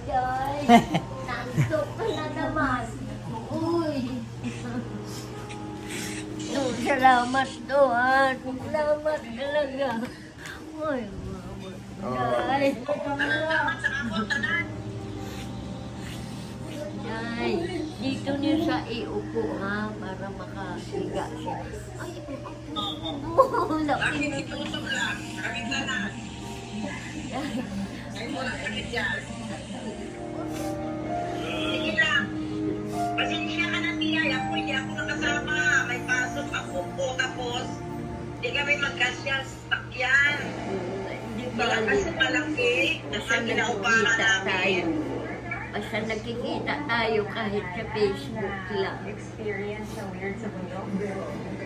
Joy, nantok ka na naman. Uy. Salamat Tuhan. Salamat talaga. Uy, Joy. Joy, dito niyo sa iupo ha, para makahiga siya. Ay, laki na ito. Sige lang. Pasensya ka na, Tia. Ako hindi ako nakasama. May pasok ako po. Tapos, hindi kami magkasya sa sakyan. Wala kasi malaki. Nasa ginaupahan namin. Basta nakikita tayo kahit sa Facebook lang.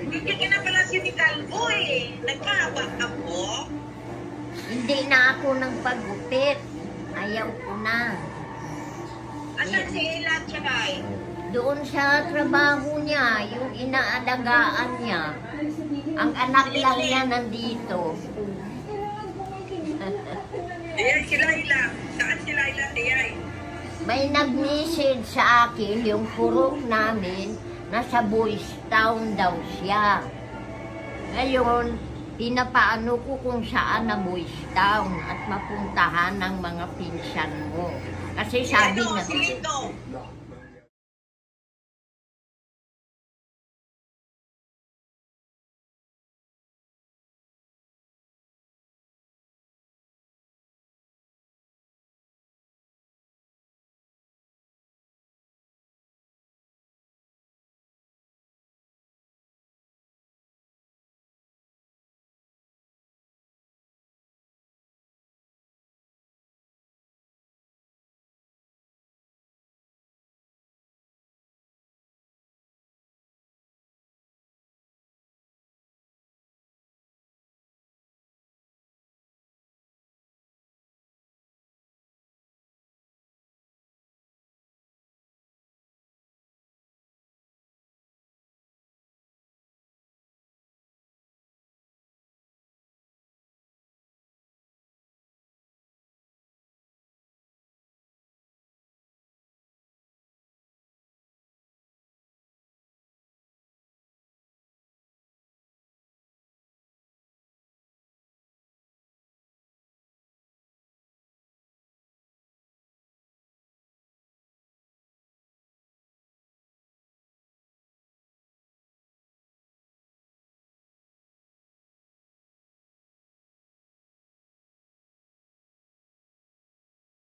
Hindi ka na pala si Calvo eh. Nagkahaba ka po. Hindi na ako nang paggupit. Ayaw ko na. Asan si Ella at Chay? Doon sa trabaho niya, yung inaalagaan niya. Ang anak lang niya nandito. Diyay, sila Ella. Saan sila Ella, Diyay? May nag-message sa akin yung purok namin nasa Boys Town daw siya. Ngayon, pinapaano ko kung saan na Boys Town at mapuntahan ng mga pinsan mo. Kasi sabi na... Si Lindo.